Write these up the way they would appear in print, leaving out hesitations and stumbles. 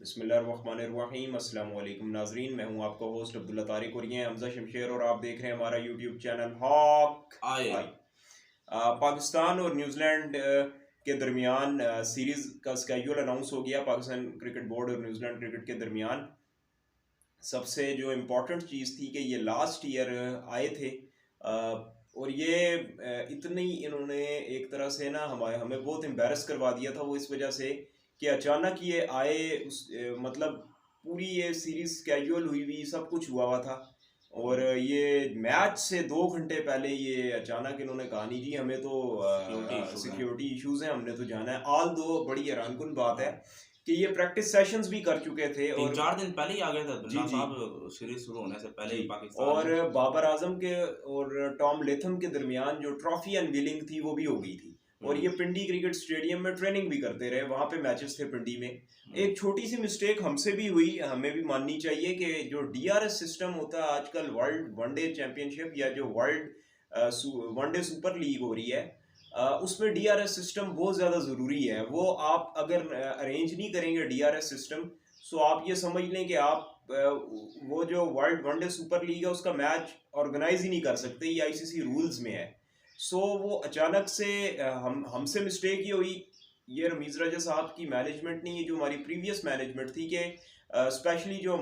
बिस्मिल्लाहिर्रहमानिर्रहीम अस्सलाम वालेकुम नाजरीन, मैं हूं आपका होस्ट अब्दुल्ला तारिक और ये हमजा शमशेर और आप देख रहे हैं हमारा यूट्यूब चैनल हॉक आए। आई। पाकिस्तान और न्यूजीलैंड के दरमियान सीरीज़ का स्केड्यूल अनाउंस हो गया। पाकिस्तान क्रिकेट बोर्ड और न्यूजीलैंड क्रिकेट के दरमियान सबसे जो इम्पोर्टेंट चीज़ थी कि ये लास्ट ईयर आए थे, और ये इतनी इन्होंने एक तरह से ना हमें हमें बहुत एम्बेरस करवा दिया था। वो इस वजह से कि अचानक ये आए, मतलब पूरी ये सीरीज स्केड्यूल हुई हुई सब कुछ हुआ हुआ था, और ये मैच से 2 घंटे पहले ये अचानक इन्होंने कहा नहीं जी हमें तो सिक्योरिटी इश्यूज हैं, हमने तो जाना है। ऑल दो बड़ी हैरानकुन बात है कि ये प्रैक्टिस सेशंस भी कर चुके थे, तीन और चार दिन पहले ही आ गया था जी बिल्ला जी साहब, सीरीज शुरू होने से पहले जी, ही पाकिस्तान और में। बाबर आजम के और टॉम लेथम के दरमियान जो ट्रॉफी अनवीलिंग थी वो भी हो गई थी, और ये पिंडी क्रिकेट स्टेडियम में ट्रेनिंग भी करते रहे, वहां पे मैचेस थे पिंडी में। एक छोटी सी मिस्टेक हमसे भी हुई, हमें भी माननी चाहिए कि जो डीआरएस सिस्टम होता है आजकल, वर्ल्ड वनडे चैंपियनशिप या जो वर्ल्ड वनडे सुपर लीग हो रही है, उसमें डीआरएस सिस्टम बहुत ज़्यादा ज़रूरी है। वो आप अगर अरेंज नहीं करेंगे डीआरएस सिस्टम, सो आप ये समझ लें कि आप वो जो वर्ल्ड वनडे सुपर लीग है उसका मैच ऑर्गेनाइज ही नहीं कर सकते, ये आईसीसी रूल्स में है। सो वो अचानक से हमसे मिस्टेक ये हुई, ये रमीज़ रजा साहब की मैनेजमेंट नहीं, ये जो हमारी प्रीवियस मैनेजमेंट थी कि स्पेशली जो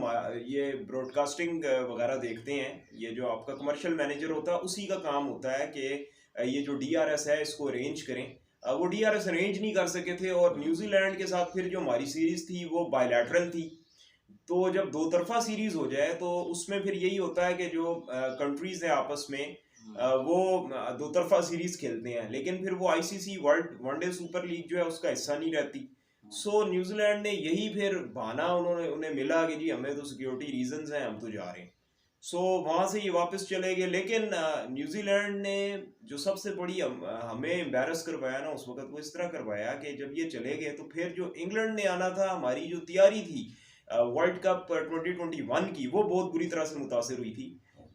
ये ब्रॉडकास्टिंग वगैरह देखते हैं, ये जो आपका कमर्शियल मैनेजर होता है उसी का काम होता है कि ये जो डीआरएस है इसको अरेंज करें। वो डीआरएस अरेंज नहीं कर सके थे, और न्यूजीलैंड के साथ फिर जो हमारी सीरीज थी वो बायलैटरल थी। तो जब दो तरफा सीरीज हो जाए तो उसमें फिर यही होता है कि जो कंट्रीज है आपस में वो दो तरफा सीरीज खेलते हैं, लेकिन फिर वो ICC world one day super league जो है उसका हिस्सा नहीं रहती। सो न्यूजीलैंड ने यही फिर बहाना उन्होंने उन्हें मिला कि जी हमें तो सिक्योरिटी रीजंस हैं, हम तो जा रहे हैं। सो वहां से ये वापस चले गए, लेकिन न्यूजीलैंड ने जो सबसे बड़ी हमें एम्बेरस करवाया ना उस वक्त, वो इस तरह करवाया कि जब ये चले गए तो फिर जो इंग्लैंड ने आना था, हमारी जो तैयारी थी वर्ल्ड कप 2021 की, वो बहुत बुरी तरह से मुतासर हुई थी।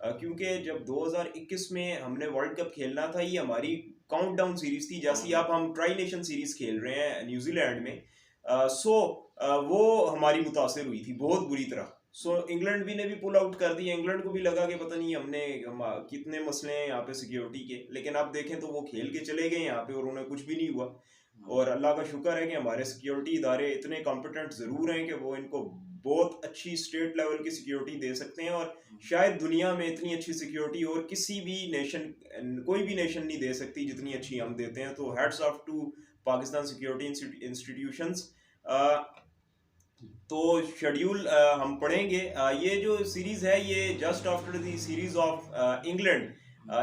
क्योंकि जब 2021 में हमने वर्ल्ड कप खेलना था, ये हमारी काउंटडाउन सीरीज थी, जैसी आप हम ट्राई नेशन सीरीज खेल रहे हैं न्यूजीलैंड में। सो वो हमारी मुतासर हुई थी बहुत बुरी तरह। सो इंग्लैंड भी ने भी पुल आउट कर दिया, इंग्लैंड को भी लगा कि पता नहीं कितने मसले हैं यहाँ पे सिक्योरिटी के, लेकिन आप देखें तो वो खेल के चले गए यहाँ पे और उन्हें कुछ भी नहीं हुआ। और अल्लाह का शुक्र है कि हमारे सिक्योरिटी इदारे इतने कॉम्पिटेंट ज़रूर हैं कि वो इनको बहुत अच्छी स्टेट लेवल की सिक्योरिटी दे सकते हैं, और शायद दुनिया में इतनी अच्छी सिक्योरिटी और किसी भी नेशन, कोई भी नेशन नहीं दे सकती जितनी अच्छी हम देते हैं। तो hats off to Pakistan security institutions. तो शेड्यूल हम पढ़ेंगे। ये जो सीरीज है ये just after the series of England,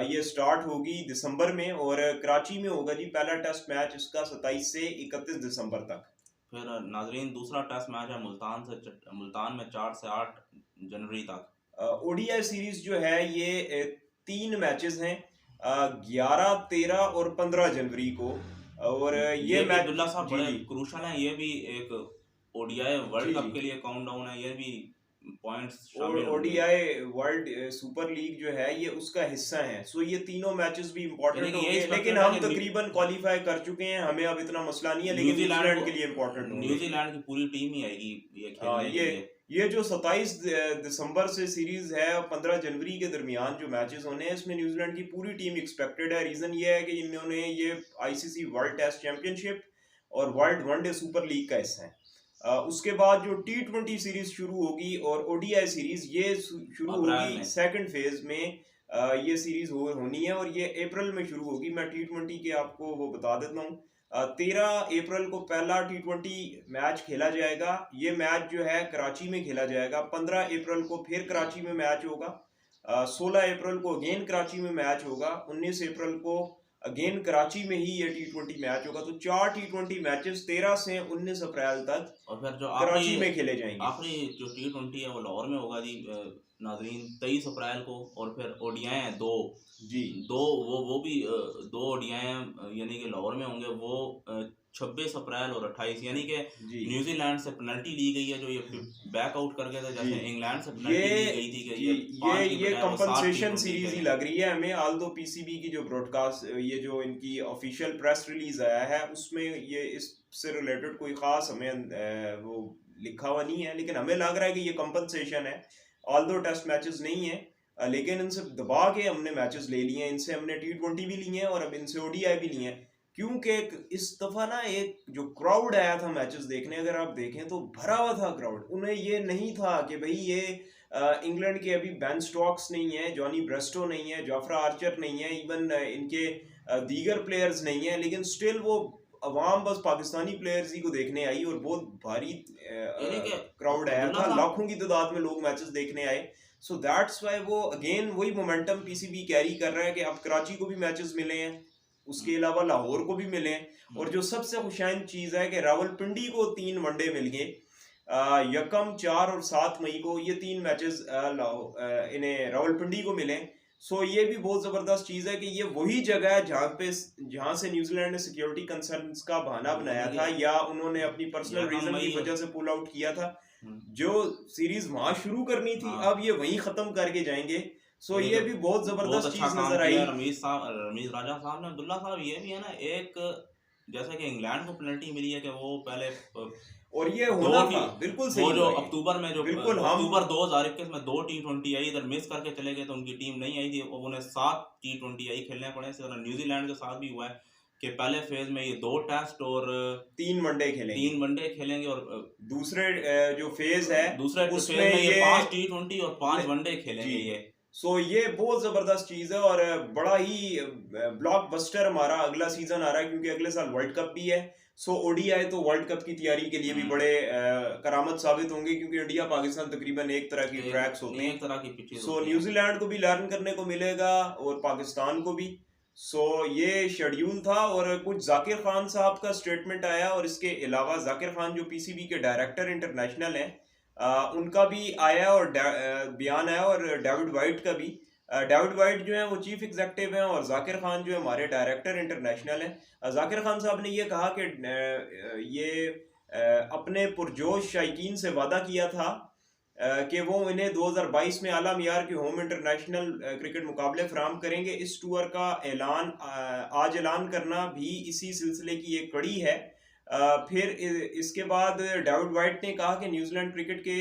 ये स्टार्ट होगी दिसंबर में, और कराची में होगा जी पहला टेस्ट मैच इसका 27 से 31 दिसंबर तक। फिर नाजरीन दूसरा टेस्ट मैच है मुल्तान में 4 से 8 जनवरी तक। ओडीआई सीरीज जो है ये 3 मैचेस हैं, 11, 13 और 15 जनवरी को, और ये ये भी मैच अब्दुल्ला साहब जी बड़े जी क्रूशल हैं। ये भी एक ओडीआई जी वर्ल्ड कप जी, के लिए काउंटडाउन है, ये भी पॉइंट्स और शामिल होंगे। ओडीआई वर्ल्ड सुपर लीग जो है ये उसका हिस्सा है। सो ये तीनों मैचेस भी यानी इंपॉर्टेंट कि ये होंगे, लेकिन एक्सपेक्टेड है हम कि तकरीबन क्वालिफाई कर चुके हैं, हमें अब इतना मसला नहीं है, लेकिन न्यूजीलैंड न्यूजीलैंड को के लिए इंपॉर्टेंट होंगे। न्यूजीलैंड की पूरी टीम ही आएगी ये हाँ, खेलने के ये लिए। ये जो 27 दिसंबर से सीरीज है और 15 जनवरी के दरमियान जो मैचेस होने हैं, इसमें न्यूजीलैंड की पूरी टीम एक्सपेक्टेड है। रीजन ये है कि इन्होंने ये आईसीसी वर्ल्ड टेस्ट चैंपियनशिप और वर्ल्ड वनडे सुपर लीग का हिस्सा है। उसके बाद जो T20 सीरीज शुरू होगी और ओडीआई सीरीज ये शुरू अप्रैल होगी में सेकंड फेज में। ये सीरीज होनी है और ये अप्रैल में शुरू होगी। मैं T20 के आपको वो बता देता हूँ। 13 अप्रैल को पहला T20 मैच खेला जाएगा। ये मैच जो है कराची में खेला जाएगा। 15 अप्रैल को फिर कराची में मैच होगा। 16 अप्रैल को अगेन कराची में मैच होगा। 19 अप्रैल को अगेन कराची में ही ये T20 मैच होगा। तो 4 T20 मैचेस 13 से 19 अप्रैल तक और फिर जो कराची में खेले जाएंगे। आखिरी जो T20 है वो लाहौर में होगा जी नाजरीन 23 अप्रैल को। और फिर ओडीआई हैं दो जी दो वो भी दो ओडीआई हैं, यानी कि लाहौर में होंगे वो 26 अप्रैल और 28, यानी कि जी न्यूजीलैंड से पेनल्टी ली गई है जो ये बैक आउट कर गया था, जी, जैसे इंग्लैंड से ये पेनल्टी ली गई थी कि जी ये 5 की ये बजाय वो 7 कंपनसेशन T20 सीरीज ही खेलें। लग रही है हमें। आल दो पीसीबी की जो ब्रॉडकास्ट, ये जो इनकी ऑफिशियल प्रेस रिलीज आया है उसमें ये इससे रिलेटेड कोई खास हमें वो लिखा हुआ नहीं है, लेकिन हमें लग रहा है कि ये कंपनसेशन है। ऑल्दो टेस्ट मैचेस नहीं है, लेकिन इनसे दबा के हमने मैचेस ले लिए हैं। इनसे हमने T20 भी लिए हैं और अब इनसे ODI भी लिए हैं, क्योंकि इस दफा ना एक जो क्राउड आया था मैचेस देखने, अगर आप देखें तो भरा हुआ था क्राउड। उन्हें ये नहीं था कि भाई ये इंग्लैंड के अभी बेन स्टोक्स नहीं है, जॉनी ब्रेस्टो नहीं है, जोफ्रा आर्चर नहीं है, इवन इनके दीगर प्लेयर्स नहीं है, लेकिन स्टिल वो अवाम बस पाकिस्तानी प्लेयर्स ही को देखने आई और बहुत भारी यानी कि क्राउड आया अब्दुल्ला था, साहब लाखों की तादाद में लोग मैचेस देखने आए। सो दैट्स वाई वो अगेन वही मोमेंटम PCB कैरी कर रहा है कि अब कराची को भी मैचेस मिले हैं, उसके अलावा लाहौर को भी मिले हैं, और जो सबसे खुशाइन चीज़ है कि रावलपिंडी को 3 वनडे मिल गए, यकम, 4 और 7 मई को ये 3 मैचेस इन्हें रावलपिंडी को मिले। सो ये भी बहुत ज़बरदस्त चीज़ है कि ये वही जगह है जहाँ से न्यूजीलैंड ने सिक्योरिटी कंसर्न्स का बहाना बनाया था, या उन्होंने अपनी पर्सनल यकम रीज़न की मई वजह से पुल आउट किया था। हम्म, जो सीरीज वहां शुरू करनी थी, हाँ। अब ये वहीं खत्म करके जाएंगे। सो ये ये तो भी बहुत बहुत जबरदस्त अच्छा चीज काम नजर आई। किया रमीज राजा साहब ने। अब्दुल्ला साहब ये भी है ना, एक जैसे कि इंग्लैंड को पेनल्टी मिली है कि वो पहले और ये दो होना टी था, बिल्कुल वो सही जो हुआ ये। अक्टूबर में जो बिल्कुल हम अक्टूबर 2021 में 2 T20 आई, इधर मिस करके चले गए तो उनकी टीम नहीं आई थी, उन्हें 7 T20 आई खेलने पड़े। इसी तरह न्यूजीलैंड के साथ भी हुआ है कि पहले फेज में ये 2 टेस्ट और 3 वनडे खेलेंगे, 3 वनडे खेलेंगे, और दूसरे जो फेज है दूसरे फेज उसमें में ये ये 5 T20 और 5 वनडे खेलेंगे जी। ये। सो ये बहुत जबरदस्त चीज है और बड़ा ही ब्लॉकबस्टर हमारा अगला सीजन आ रहा है, क्योंकि अगले साल वर्ल्ड कप भी है। सो ODI तो वर्ल्ड कप की तैयारी के लिए भी बड़े करामत साबित होंगे, क्योंकि इंडिया पाकिस्तान तकरीबन एक तरह की ट्रैक्स होते हैं, एक तरह की पिचेस सो होती हैं। न्यूजीलैंड को भी लर्न करने को मिलेगा और पाकिस्तान को भी। सो ये शेड्यूल था, और कुछ जाकिर खान साहब का स्टेटमेंट आया, और इसके अलावा जाकिर खान जो PCB के डायरेक्टर इंटरनेशनल हैं, उनका भी आया और बयान आया, और डेविड वाइट का भी। डेविड वाइट जो है वो चीफ एग्जेक्टिव हैं, और जाकिर खान जो है हमारे डायरेक्टर इंटरनेशनल हैं। जाकिर खान साहब ने ये कहा कि ये अपने पुरजोश शायकीन से वादा किया था कि वो इन्हें 2022 में आला मियार के होम इंटरनेशनल क्रिकेट मुकाबले फराहम करेंगे। इस टूर का ऐलान आज ऐलान करना भी इसी सिलसिले की एक कड़ी है। फिर इसके बाद डेविड वाइट ने कहा कि न्यूजीलैंड क्रिकेट के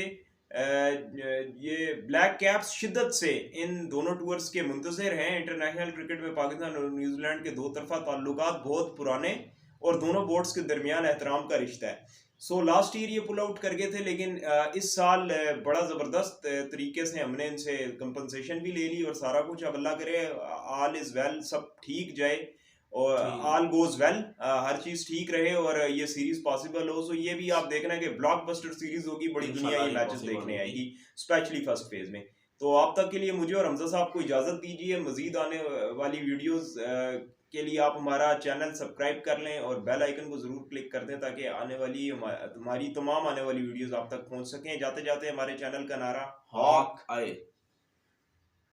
ये ब्लैक कैप्स शिद्दत से इन दोनों टूर्स के मुंतज़िर हैं। इंटरनेशनल क्रिकेट में पाकिस्तान और न्यूजीलैंड के दो तरफा ताल्लुकात बहुत पुराने और दोनों बोर्ड्स के दरमियान एहतराम का रिश्ता है। सो लास्ट ईयर ये पुल आउट कर गए थे, लेकिन इस साल बड़ा ज़बरदस्त तरीके से हमने इनसे कंपनसेशन भी ले ली और सारा कुछ। अब अल्लाह करे ऑल इज़ वेल, सब ठीक जाए और ऑल गोज वेल, हर चीज़ ठीक रहे और ये सीरीज पॉसिबल हो। सो ये भी आप देखना है कि ब्लॉकबस्टर सीरीज होगी, बड़ी दुनिया ये मैचेस देखने आएगी, स्पेशली फर्स्ट फेज में। तो आप तक के लिए मुझे और हमजा साहब को इजाज़त दीजिए। मज़ीद आने वाली वीडियोस के लिए आप हमारा चैनल सब्सक्राइब कर लें और बेल आइकन को ज़रूर क्लिक कर दें, ताकि आने वाली हमारी तमाम आने वाली वीडियोस आप तक पहुंच सकें। जाते जाते हमारे चैनल का नारा हॉक आए।